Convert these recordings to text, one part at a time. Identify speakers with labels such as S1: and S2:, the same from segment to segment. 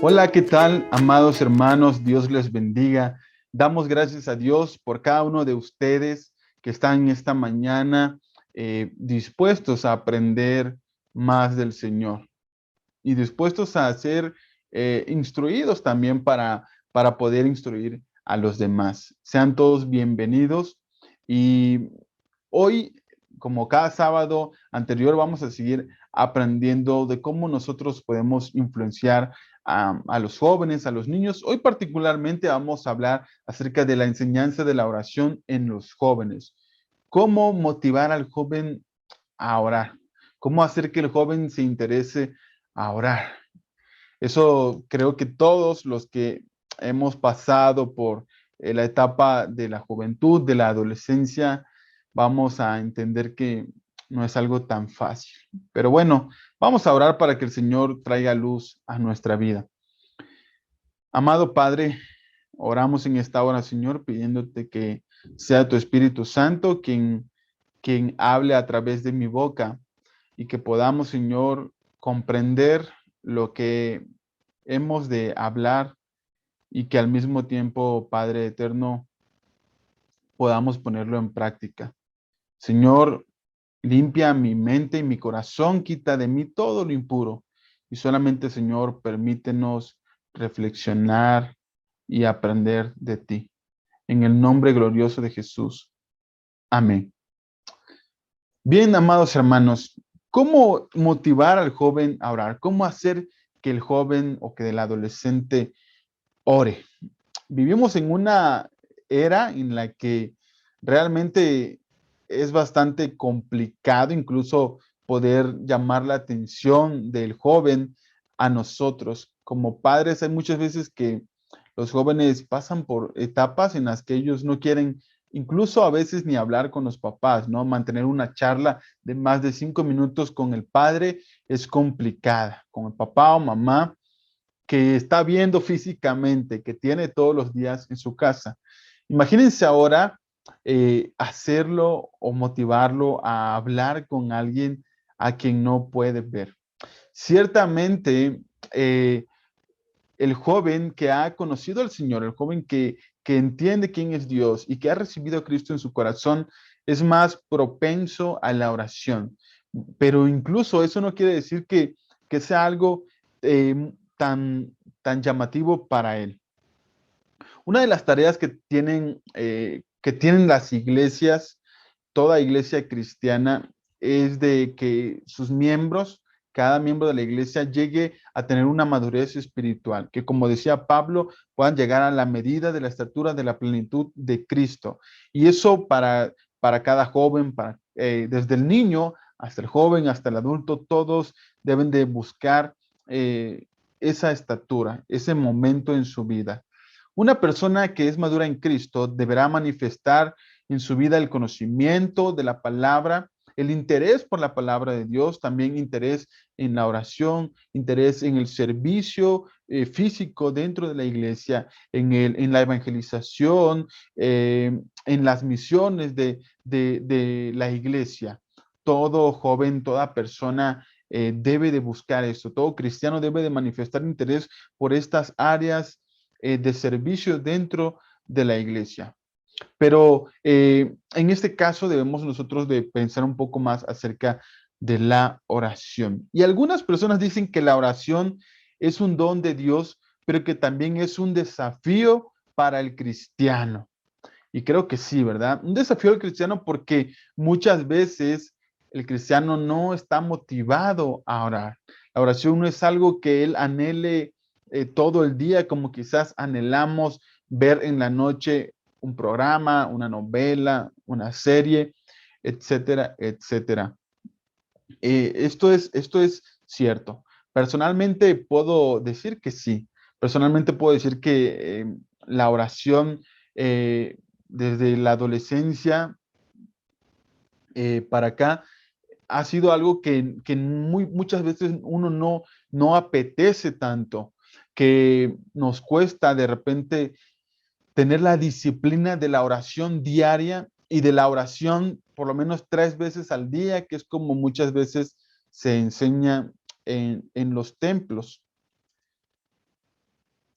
S1: Hola, ¿qué tal, amados hermanos? Dios les bendiga. Damos gracias a Dios por cada uno de ustedes que están esta mañana dispuestos a aprender más del Señor y dispuestos a ser instruidos también para poder instruir a los demás. Sean todos bienvenidos y hoy, como cada sábado anterior, vamos a seguir aprendiendo de cómo nosotros podemos influenciar a los jóvenes, a los niños. Hoy particularmente vamos a hablar acerca de la enseñanza de la oración en los jóvenes. ¿Cómo motivar al joven a orar? ¿Cómo hacer que el joven se interese a orar? Eso creo que todos los que hemos pasado por la etapa de la juventud, de la adolescencia, vamos a entender que no es algo tan fácil. Pero bueno, vamos a orar para que el Señor traiga luz a nuestra vida. Amado Padre, oramos en esta hora, Señor, pidiéndote que sea tu Espíritu Santo quien hable a través de mi boca y que podamos, Señor, comprender lo que hemos de hablar y que al mismo tiempo, Padre eterno, podamos ponerlo en práctica. Señor, limpia mi mente y mi corazón, quita de mí todo lo impuro y solamente, Señor, permítenos reflexionar y aprender de ti. En el nombre glorioso de Jesús. Amén. Bien, amados hermanos, ¿cómo motivar al joven a orar? ¿Cómo hacer que el joven o que el adolescente ore? Vivimos en una era en la que realmente es bastante complicado incluso poder llamar la atención del joven a nosotros. Como padres, hay muchas veces que los jóvenes pasan por etapas en las que ellos no quieren incluso a veces ni hablar con los papás, ¿no? Mantener una charla de más de 5 minutos con el padre es complicada, con el papá o mamá que está viendo físicamente, que tiene todos los días en su casa. Imagínense ahora hacerlo o motivarlo a hablar con alguien a quien no puede ver. Ciertamente, eh, el joven que ha conocido al Señor, el joven que entiende quién es Dios y que ha recibido a Cristo en su corazón, es más propenso a la oración. Pero incluso eso no quiere decir que sea algo tan llamativo para él. Una de las tareas que tienen las iglesias, toda iglesia cristiana, es de que sus miembros, cada miembro de la iglesia, llegue a tener una madurez espiritual, que como decía Pablo, puedan llegar a la medida de la estatura de la plenitud de Cristo. Y eso para cada joven, desde el niño hasta el joven, hasta el adulto, todos deben de buscar esa estatura, ese momento en su vida. Una persona que es madura en Cristo deberá manifestar en su vida el conocimiento de la palabra, el interés por la palabra de Dios, también interés en la oración, interés en el servicio físico dentro de la iglesia, en la evangelización, en las misiones de la iglesia. Todo joven, toda persona debe de buscar esto. Todo cristiano debe de manifestar interés por estas áreas de servicio dentro de la iglesia. Pero en este caso debemos nosotros de pensar un poco más acerca de la oración. Y algunas personas dicen que la oración es un don de Dios, pero que también es un desafío para el cristiano. Y creo que sí, ¿verdad? Un desafío al cristiano porque muchas veces el cristiano no está motivado a orar. La oración no es algo que él anhele todo el día, como quizás anhelamos ver en la noche un programa, una novela, una serie, etcétera, etcétera. Esto es cierto. Personalmente puedo decir que sí. Personalmente puedo decir que la oración eh, desde la adolescencia para acá ha sido algo que muchas veces uno no apetece tanto, que nos cuesta de repente tener la disciplina de la oración diaria y de la oración por lo menos 3 veces al día, que es como muchas veces se enseña en los templos.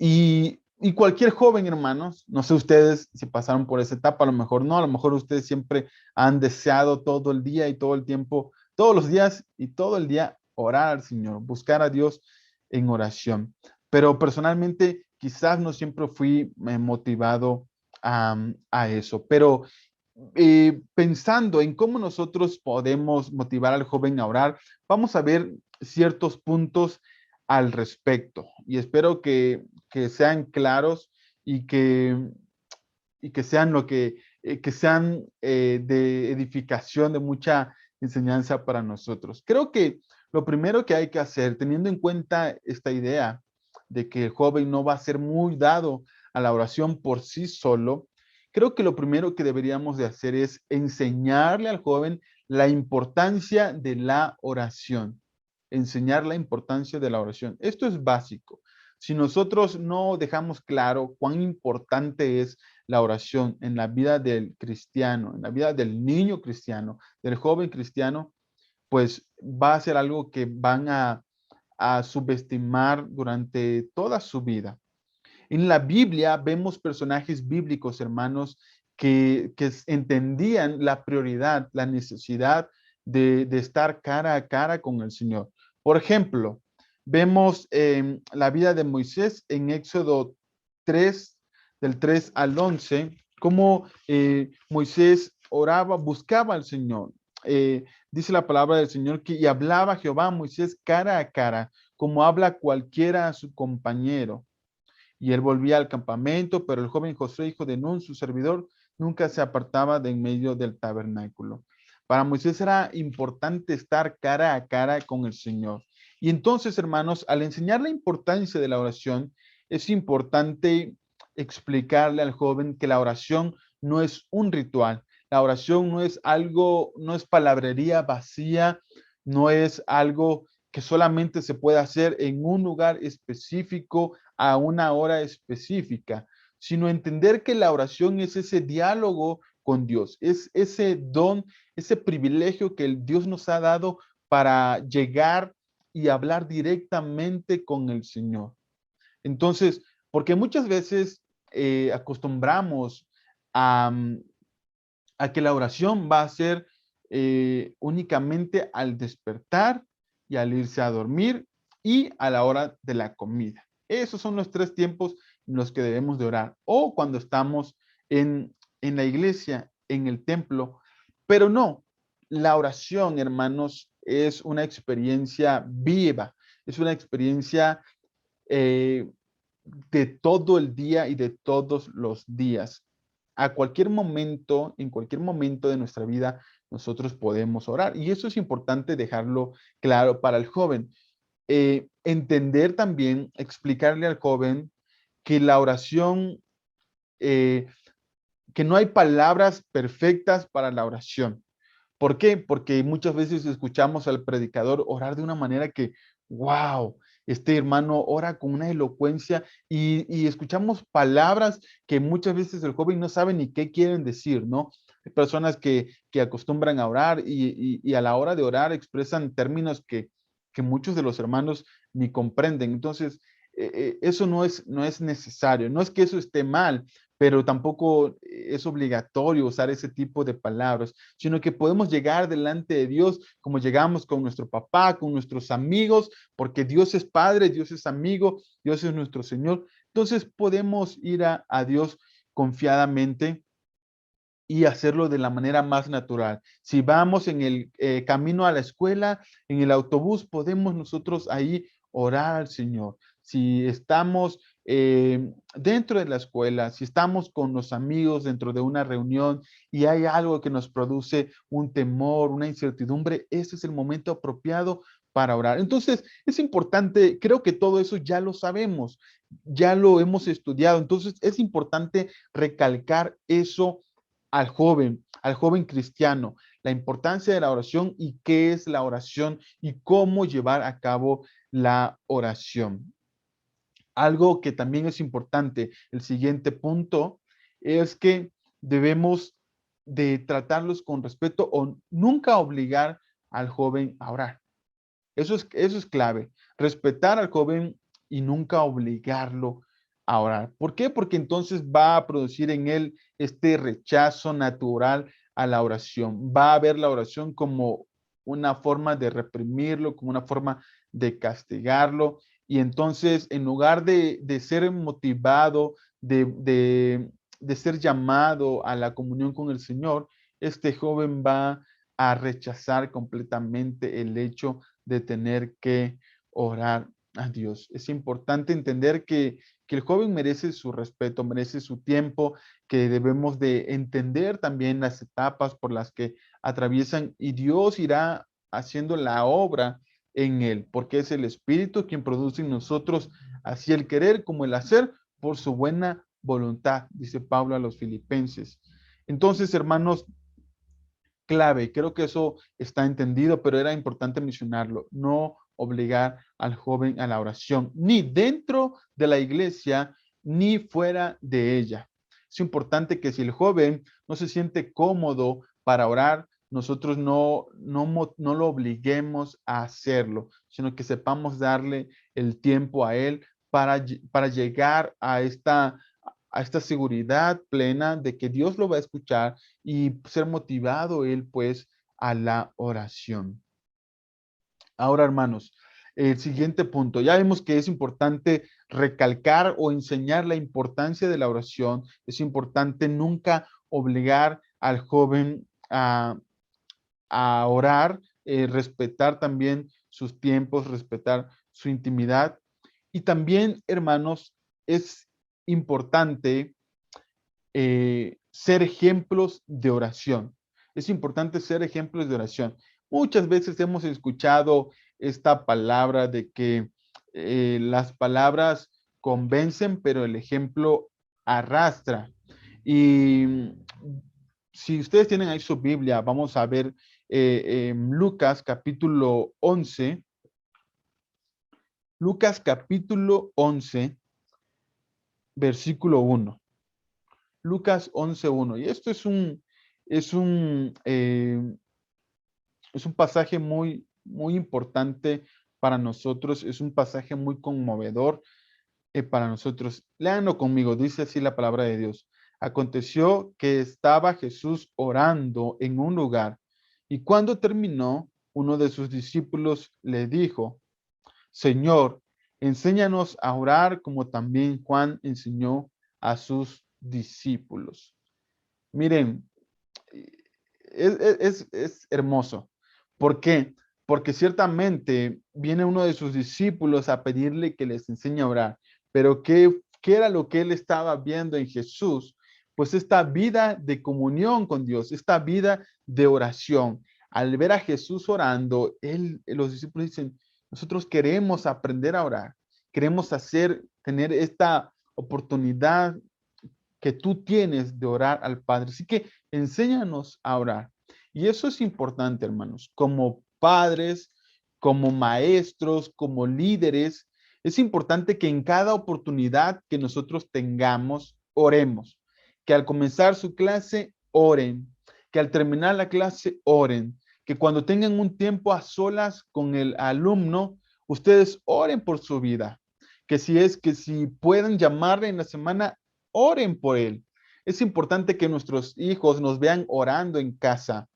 S1: Y cualquier joven, hermanos, no sé ustedes si pasaron por esa etapa, a lo mejor no, a lo mejor ustedes siempre han deseado todo el día y todo el tiempo, todos los días y todo el día orar al Señor, buscar a Dios en oración. Pero personalmente quizás no siempre fui motivado a eso, pero pensando en cómo nosotros podemos motivar al joven a orar, vamos a ver ciertos puntos al respecto y espero que sean claros y que sean que sean de edificación, de mucha enseñanza para nosotros. Creo que lo primero que hay que hacer, teniendo en cuenta esta idea de que el joven no va a ser muy dado a la oración por sí solo, creo que lo primero que deberíamos de hacer es enseñarle al joven la importancia de la oración. Enseñar la importancia de la oración. Esto es básico. Si nosotros no dejamos claro cuán importante es la oración en la vida del cristiano, en la vida del niño cristiano, del joven cristiano, pues va a ser algo que van a subestimar durante toda su vida. En la Biblia vemos personajes bíblicos, hermanos, que entendían la prioridad, la necesidad de estar cara a cara con el Señor. Por ejemplo, vemos la vida de Moisés en Éxodo 3, del 3 al 11, cómo Moisés oraba, buscaba al Señor. Dice la palabra del Señor que y hablaba Jehová a Moisés cara a cara, como habla cualquiera a su compañero. Y él volvía al campamento, pero el joven Josué, hijo de Nun, su servidor, nunca se apartaba de en medio del tabernáculo. Para Moisés era importante estar cara a cara con el Señor. Y entonces, hermanos, al enseñar la importancia de la oración, es importante explicarle al joven que la oración no es un ritual. La oración no es algo, no es palabrería vacía, no es algo que solamente se puede hacer en un lugar específico a una hora específica, sino entender que la oración es ese diálogo con Dios, es ese don, ese privilegio que el Dios nos ha dado para llegar y hablar directamente con el Señor. Entonces, porque muchas veces acostumbramos a, a que la oración va a ser únicamente al despertar y al irse a dormir y a la hora de la comida. Esos son los tres tiempos en los que debemos de orar. O cuando estamos en la iglesia, en el templo. Pero no, la oración, hermanos, es una experiencia viva. Es una experiencia eh, de todo el día y de todos los días. A cualquier momento, en cualquier momento de nuestra vida, nosotros podemos orar. Y eso es importante dejarlo claro para el joven. Entender también, explicarle al joven que la oración, eh, que no hay palabras perfectas para la oración. ¿Por qué? Porque muchas veces escuchamos al predicador orar de una manera que, wow, este hermano ora con una elocuencia y escuchamos palabras que muchas veces el joven no sabe ni qué quieren decir, ¿no? Hay personas que acostumbran a orar y a la hora de orar expresan términos que muchos de los hermanos ni comprenden. Entonces, eso no es necesario. No es que eso esté mal, pero tampoco es obligatorio usar ese tipo de palabras, sino que podemos llegar delante de Dios como llegamos con nuestro papá, con nuestros amigos, porque Dios es Padre, Dios es amigo, Dios es nuestro Señor. Entonces podemos ir a Dios confiadamente y hacerlo de la manera más natural. Si vamos en el camino a la escuela, en el autobús, podemos nosotros ahí orar al Señor. Si estamos dentro de la escuela, si estamos con los amigos dentro de una reunión y hay algo que nos produce un temor, una incertidumbre, ese es el momento apropiado para orar. Entonces, es importante, creo que todo eso ya lo sabemos, ya lo hemos estudiado, entonces es importante recalcar eso al joven cristiano, la importancia de la oración y qué es la oración y cómo llevar a cabo la oración. Algo que también es importante, el siguiente punto, es que debemos de tratarlos con respeto o nunca obligar al joven a orar. Eso es clave, respetar al joven y nunca obligarlo a orar. ¿Por qué? Porque entonces va a producir en él este rechazo natural a la oración. Va a ver la oración como una forma de reprimirlo, como una forma de castigarlo. Y entonces, en lugar de ser motivado, de ser llamado a la comunión con el Señor, este joven va a rechazar completamente el hecho de tener que orar a Dios. Es importante entender que el joven merece su respeto, merece su tiempo, que debemos de entender también las etapas por las que atraviesan y Dios irá haciendo la obra en él, porque es el Espíritu quien produce en nosotros así el querer como el hacer por su buena voluntad, dice Pablo a los filipenses. Entonces, hermanos, clave, creo que eso está entendido, pero era importante mencionarlo, no obligar al joven a la oración, ni dentro de la iglesia, ni fuera de ella. Es importante que si el joven no se siente cómodo para orar, nosotros no lo obliguemos a hacerlo, sino que sepamos darle el tiempo a él para llegar a esta seguridad plena de que Dios lo va a escuchar y ser motivado él pues a la oración. Ahora, hermanos, el siguiente punto, ya vemos que es importante recalcar o enseñar la importancia de la oración. Es importante nunca obligar al joven a orar, respetar también sus tiempos, respetar su intimidad. Y también, hermanos, es importante ser ejemplos de oración. Es importante ser ejemplos de oración. Muchas veces hemos escuchado esta palabra de que las palabras convencen, pero el ejemplo arrastra. Y si ustedes tienen ahí su Biblia, vamos a ver Lucas capítulo 11. Lucas capítulo 11, versículo 1. Lucas 11:1. Y esto es un, eh, es un pasaje muy, muy importante para nosotros. Es un pasaje muy conmovedor para nosotros. Léanlo conmigo. Dice así la palabra de Dios. Aconteció que estaba Jesús orando en un lugar y cuando terminó, uno de sus discípulos le dijo, Señor, enséñanos a orar como también Juan enseñó a sus discípulos. Miren, es hermoso. ¿Por qué? Porque ciertamente viene uno de sus discípulos a pedirle que les enseñe a orar. Pero ¿qué era lo que él estaba viendo en Jesús? Pues esta vida de comunión con Dios, esta vida de oración. Al ver a Jesús orando, los discípulos dicen, nosotros queremos aprender a orar, queremos tener esta oportunidad que tú tienes de orar al Padre. Así que enséñanos a orar. Y eso es importante, hermanos, como padres, como maestros, como líderes. Es importante que en cada oportunidad que nosotros tengamos, oremos. Que al comenzar su clase, oren. Que al terminar la clase, oren. Que cuando tengan un tiempo a solas con el alumno, ustedes oren por su vida. Que si pueden llamarle en la semana, oren por él. Es importante que nuestros hijos nos vean orando en casa.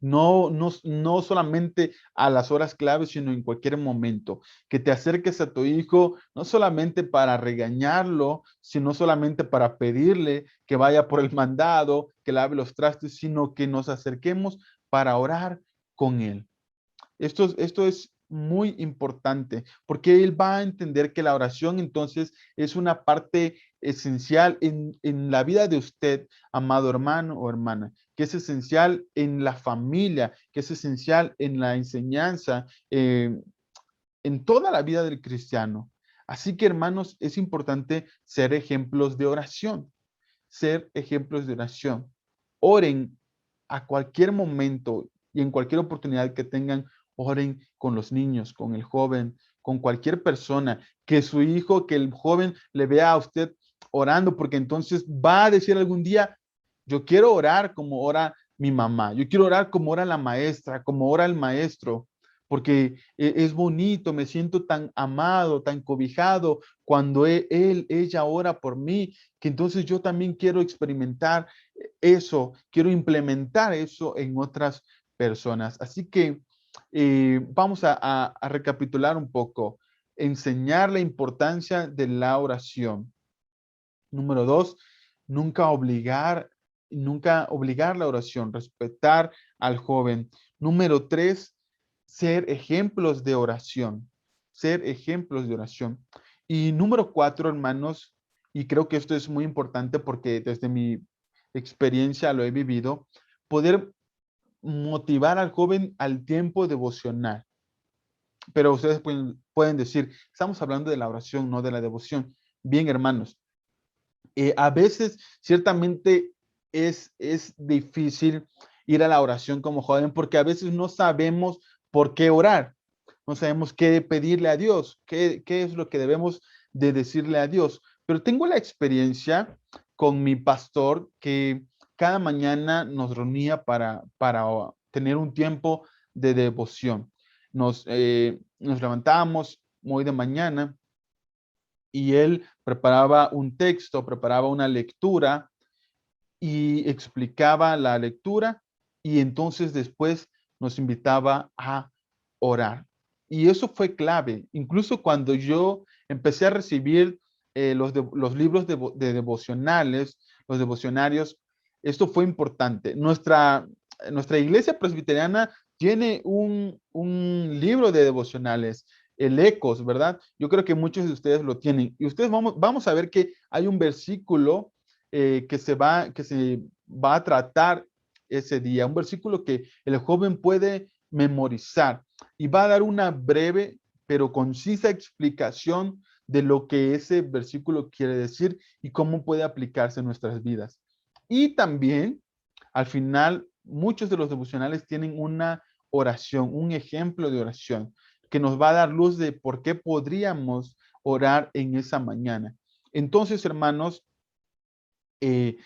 S1: No solamente a las horas claves, sino en cualquier momento. Que te acerques a tu hijo, no solamente para regañarlo, sino solamente para pedirle que vaya por el mandado, que lave los trastes, sino que nos acerquemos para orar con él. Esto es muy importante porque él va a entender que la oración entonces es una parte esencial en la vida de usted, amado hermano o hermana, que es esencial en la familia, que es esencial en la enseñanza, en toda la vida del cristiano. Así que, hermanos, es importante ser ejemplos de oración, ser ejemplos de oración. Oren a cualquier momento y en cualquier oportunidad que tengan, oren con los niños, con el joven, con cualquier persona, que su hijo, que el joven le vea a usted orando, porque entonces va a decir algún día, yo quiero orar como ora mi mamá, yo quiero orar como ora la maestra, como ora el maestro. porque es bonito, me siento tan amado, tan cobijado cuando ella ora por mí, que entonces yo también quiero experimentar eso, quiero implementar eso en otras personas. Así que vamos a recapitular un poco, enseñar la importancia de la oración. Número dos, nunca nunca obligar la oración, respetar al joven. Número tres, ser ejemplos de oración, ser ejemplos de oración. Y número cuatro, hermanos, y creo que esto es muy importante porque desde mi experiencia lo he vivido, poder motivar al joven al tiempo devocional. Pero ustedes pueden decir, estamos hablando de la oración, no de la devoción. Bien, hermanos, a veces, ciertamente, es difícil ir a la oración como joven porque a veces no sabemos por qué orar, no sabemos qué pedirle a Dios, qué es lo que debemos de decirle a Dios. Pero tengo la experiencia con mi pastor que cada mañana nos reunía para tener un tiempo de devoción. Nos levantábamos muy de mañana y él preparaba un texto, preparaba una lectura y explicaba la lectura y entonces después nos invitaba a orar. Y eso fue clave. Incluso cuando yo empecé a recibir los libros de devocionales, los devocionarios, esto fue importante. Nuestra iglesia presbiteriana tiene un libro de devocionales, el Ecos, ¿verdad? Yo creo que muchos de ustedes lo tienen. Y ustedes vamos a ver que hay un versículo que se va a tratar ese día, un versículo que el joven puede memorizar y va a dar una breve pero concisa explicación de lo que ese versículo quiere decir y cómo puede aplicarse en nuestras vidas. Y también, al final, muchos de los devocionales tienen una oración, un ejemplo de oración que nos va a dar luz de por qué podríamos orar en esa mañana. Entonces, hermanos, eh,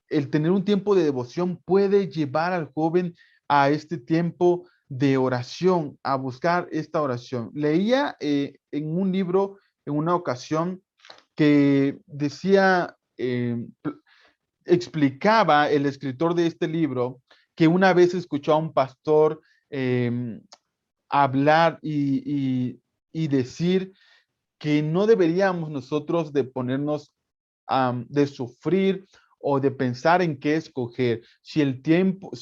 S1: el tener un tiempo de devoción puede llevar al joven a este tiempo de oración, a buscar esta oración. Leía en un libro, en una ocasión, que decía, explicaba el escritor de este libro, que una vez escuchó a un pastor hablar y decir que no deberíamos nosotros de ponernos de sufrir o de pensar en qué escoger, si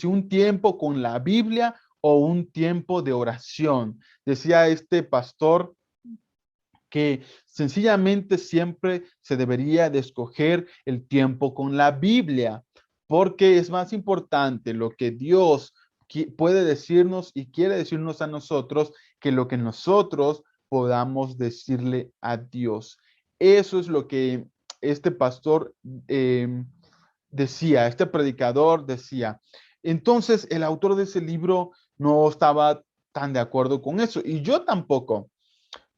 S1: un tiempo con la Biblia o un tiempo de oración. Decía este pastor que sencillamente siempre se debería de escoger el tiempo con la Biblia, porque es más importante lo que Dios puede decirnos y quiere decirnos a nosotros que lo que nosotros podamos decirle a Dios. Eso es lo que este pastor decía, este predicador decía. Entonces, el autor de ese libro no estaba tan de acuerdo con eso y yo tampoco,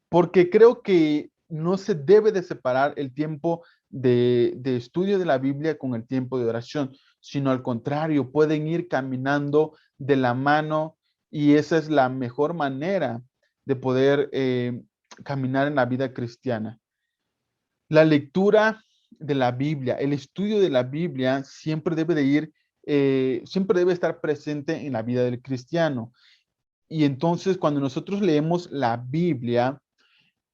S1: porque creo que no se debe de separar el tiempo de estudio de la Biblia con el tiempo de oración, sino al contrario, pueden ir caminando de la mano y esa es la mejor manera de poder caminar en la vida cristiana. La lectura de la Biblia, el estudio de la Biblia siempre debe de siempre debe estar presente en la vida del cristiano. Y entonces cuando nosotros leemos la Biblia,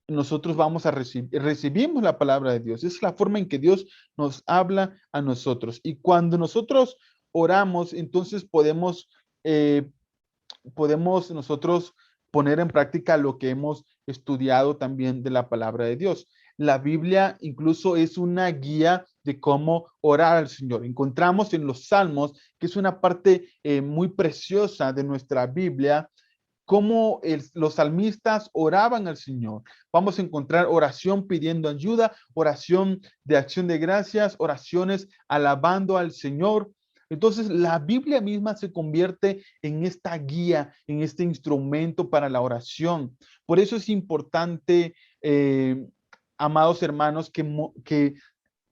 S1: nosotros vamos a recibimos la palabra de Dios. Es la forma en que Dios nos habla a nosotros. Y cuando nosotros oramos, entonces eh, podemos nosotros poner en práctica lo que hemos estudiado también de la palabra de Dios. La Biblia incluso es una guía de cómo orar al Señor. Encontramos en los Salmos, que es una parte muy preciosa de nuestra Biblia, cómo los salmistas oraban al Señor. Vamos a encontrar oración pidiendo ayuda, oración de acción de gracias, oraciones alabando al Señor. Entonces, la Biblia misma se convierte en esta guía, en este instrumento para la oración. Por eso es importante, amados hermanos, que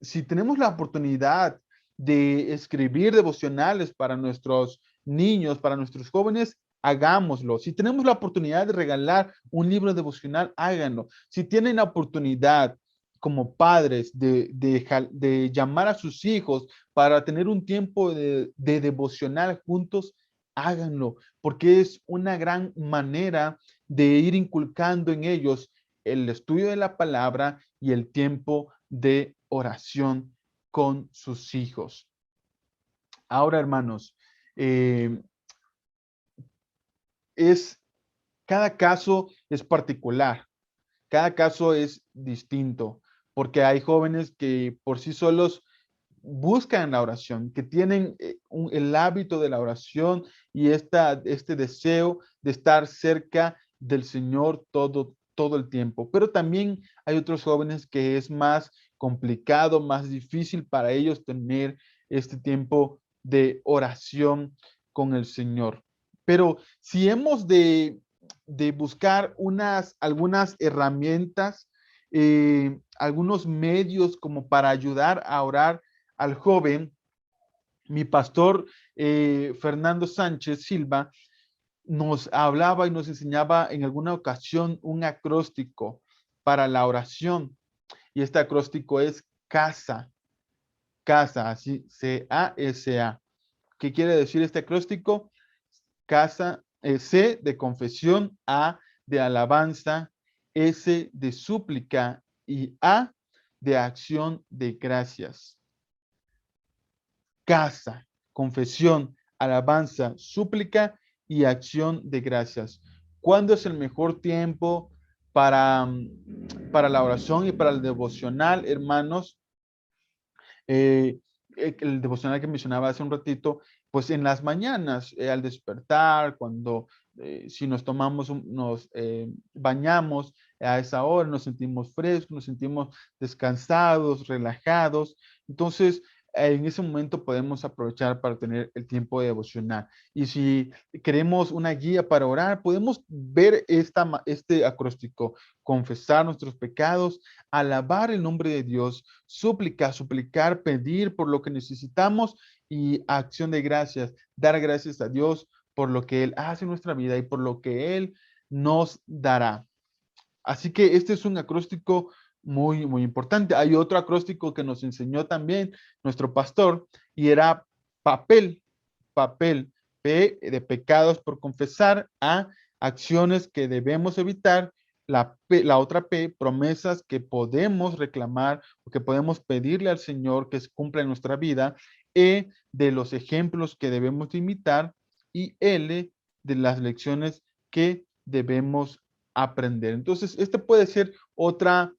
S1: si tenemos la oportunidad de escribir devocionales para nuestros niños, para nuestros jóvenes, hagámoslo. Si tenemos la oportunidad de regalar un libro devocional, háganlo. Si tienen la oportunidad como padres de llamar a sus hijos para tener un tiempo de devocional juntos, háganlo, porque es una gran manera de ir inculcando en ellos el estudio de la palabra y el tiempo de oración con sus hijos. Ahora, hermanos, eh, cada caso es particular, cada caso es distinto, porque hay jóvenes que por sí solos buscan la oración, que tienen el hábito de la oración y este deseo de estar cerca del Señor todo el tiempo. Pero también hay otros jóvenes que es más complicado, más difícil para ellos tener este tiempo de oración con el Señor. Pero si hemos de buscar algunas herramientas, algunos medios como para ayudar a orar al joven, mi pastor Fernando Sánchez Silva nos hablaba y nos enseñaba en alguna ocasión un acróstico para la oración. Y este acróstico es CASA, CASA, así C-A-S-A. ¿Qué quiere decir este acróstico? CASA, C de confesión, A de alabanza, S de súplica y A de acción de gracias. CASA, confesión, alabanza, súplica y acción de gracias. ¿Cuándo es el mejor tiempo para la oración y para el devocional, hermanos? Eh, el devocional que mencionaba hace un ratito, pues en las mañanas, al despertar, cuando si nos tomamos, nos bañamos a esa hora, nos sentimos frescos, nos sentimos descansados, relajados. Entonces, en ese momento podemos aprovechar para tener el tiempo de devocional. Y si queremos una guía para orar, podemos ver este acróstico, confesar nuestros pecados, alabar el nombre de Dios, suplicar, pedir por lo que necesitamos y acción de gracias, dar gracias a Dios por lo que Él hace en nuestra vida y por lo que Él nos dará. Así que este es un acróstico muy, muy importante. Hay otro acróstico que nos enseñó también nuestro pastor y era papel, papel, P de pecados por confesar, A, acciones que debemos evitar, la otra P, promesas que podemos reclamar o que podemos pedirle al Señor que se cumpla en nuestra vida, E, de los ejemplos que debemos imitar y L, de las lecciones que debemos aprender. Entonces, este puede ser otro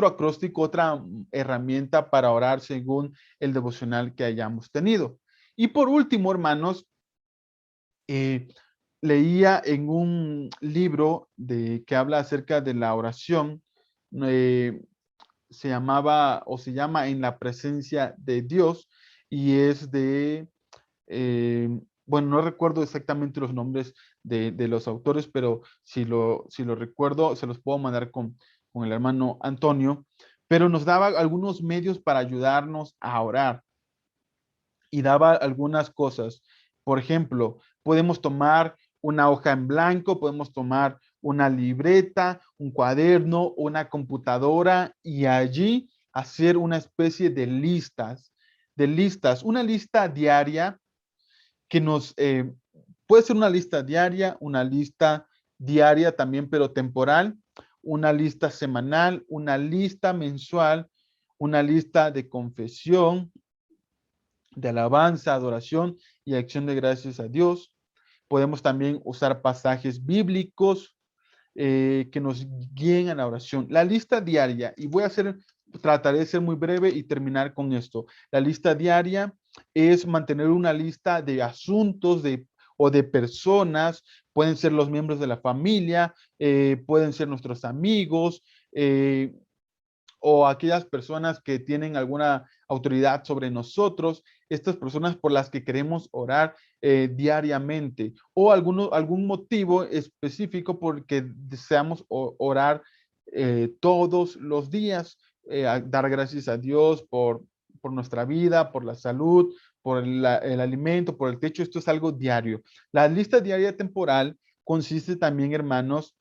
S1: acróstico, otra herramienta para orar según el devocional que hayamos tenido. Y por último, hermanos, leía en un libro que habla acerca de la oración, eh, se llamaba o se llama En la presencia de Dios y es eh, bueno, no recuerdo exactamente los nombres de los autores, pero si lo recuerdo, se los puedo mandar con el hermano Antonio, pero nos daba algunos medios para ayudarnos a orar y daba algunas cosas. Por ejemplo, podemos tomar una hoja en blanco, podemos tomar una libreta, un cuaderno, una computadora y allí hacer una especie de listas, una lista diaria que puede ser una lista diaria también, pero temporal, una lista semanal, una lista mensual, una lista de confesión, de alabanza, adoración y acción de gracias a Dios. Podemos también usar pasajes bíblicos que nos guíen a la oración. La lista diaria, y trataré de ser muy breve y terminar con esto. La lista diaria es mantener una lista de asuntos o de personas, pueden ser los miembros de la familia, pueden ser nuestros amigos, o aquellas personas que tienen alguna autoridad sobre nosotros, estas personas por las que queremos orar diariamente, o algún motivo específico porque deseamos orar todos los días, dar gracias a Dios por nuestra vida, por la salud, por el alimento, por el techo. Esto es algo diario. La lista diaria temporal consiste también, hermanos,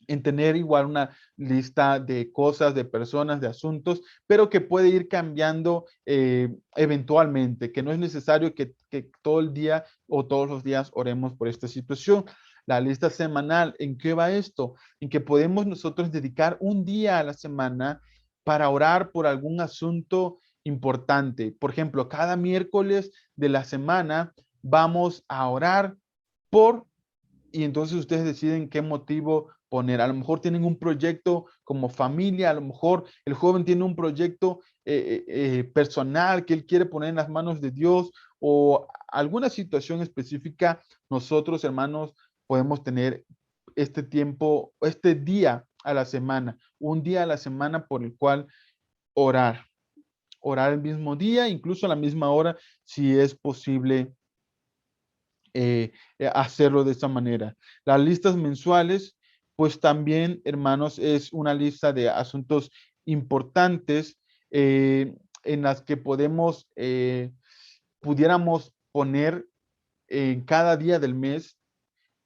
S1: en tener igual una lista de cosas, de personas, de asuntos, pero que puede ir cambiando eventualmente, que no es necesario que todo el día o todos los días oremos por esta situación. La lista semanal, ¿en qué va esto? En que podemos nosotros dedicar un día a la semana para orar por algún asunto importante. Por ejemplo, cada miércoles de la semana vamos a orar por y entonces ustedes deciden qué motivo poner. A lo mejor tienen un proyecto como familia, a lo mejor el joven tiene un proyecto personal que él quiere poner en las manos de Dios o alguna situación específica. Nosotros, hermanos, podemos tener este tiempo, este día a la semana, un día a la semana por el cual orar. Orar el mismo día, incluso a la misma hora, si es posible hacerlo de esta manera. Las listas mensuales, pues también, hermanos, es una lista de asuntos importantes en las que pudiéramos poner en cada día del mes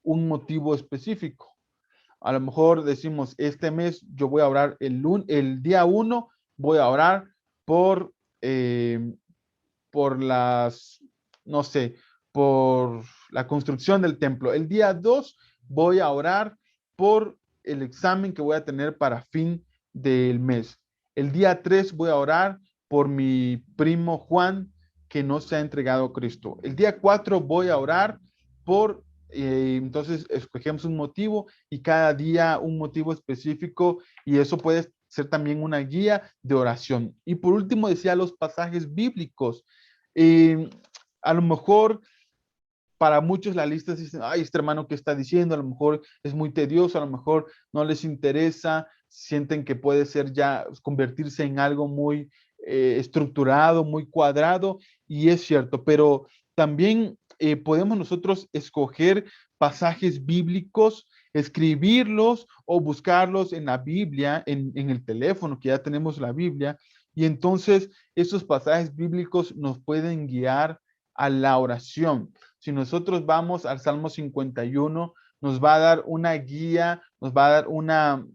S1: un motivo específico. A lo mejor decimos, este mes yo voy a orar el día 1, voy a orar por, eh, por las, no sé, por la construcción del templo. El día 2 voy a orar por el examen que voy a tener para fin del mes. El día 3 voy a orar por mi primo Juan que no se ha entregado a Cristo. El día 4 voy a orar por, entonces escogemos un motivo y cada día un motivo específico y eso puede ser también una guía de oración. Y por último decía los pasajes bíblicos. A lo mejor para muchos la lista dicen, ay, este hermano que está diciendo, a lo mejor es muy tedioso, a lo mejor no les interesa, sienten que puede ser ya convertirse en algo muy estructurado, muy cuadrado, y es cierto, pero también podemos nosotros escoger pasajes bíblicos, escribirlos o buscarlos en la Biblia, en el teléfono, que ya tenemos la Biblia, y entonces esos pasajes bíblicos nos pueden guiar a la oración. Si nosotros vamos al Salmo 51, nos va a dar una guía, nos va a dar una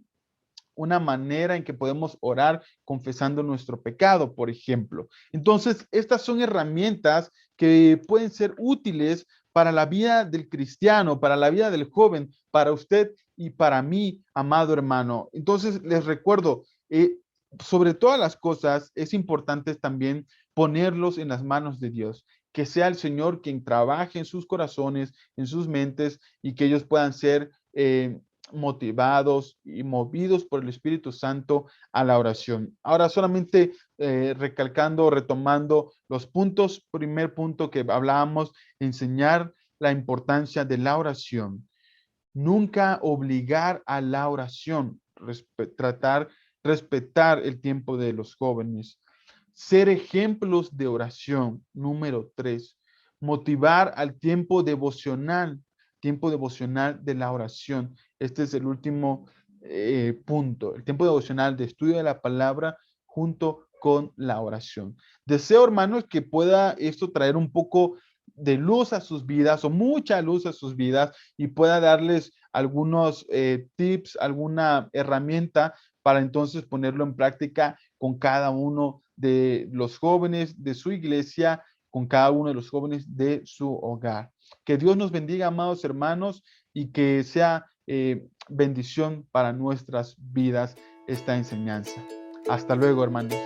S1: manera en que podemos orar confesando nuestro pecado, por ejemplo. Entonces, estas son herramientas que pueden ser útiles para la vida del cristiano, para la vida del joven, para usted y para mí, amado hermano. Entonces, les recuerdo, sobre todas las cosas, es importante también ponerlos en las manos de Dios, que sea el Señor quien trabaje en sus corazones, en sus mentes y que ellos puedan ser motivados y movidos por el Espíritu Santo a la oración. Ahora solamente recalcando, retomando los puntos, primer punto que hablábamos, enseñar la importancia de la oración. Nunca obligar a la oración, respetar el tiempo de los jóvenes. Ser ejemplos de oración. Número 3. Motivar al tiempo devocional de la oración. Este es el último punto. El tiempo devocional de estudio de la palabra junto con la oración. Deseo, hermanos, que pueda esto traer un poco de luz a sus vidas o mucha luz a sus vidas y pueda darles algunos tips, alguna herramienta para entonces ponerlo en práctica con cada uno de los jóvenes de su iglesia, con cada uno de los jóvenes de su hogar. Que Dios nos bendiga, amados hermanos, y que sea bendición para nuestras vidas esta enseñanza. Hasta luego, hermanos.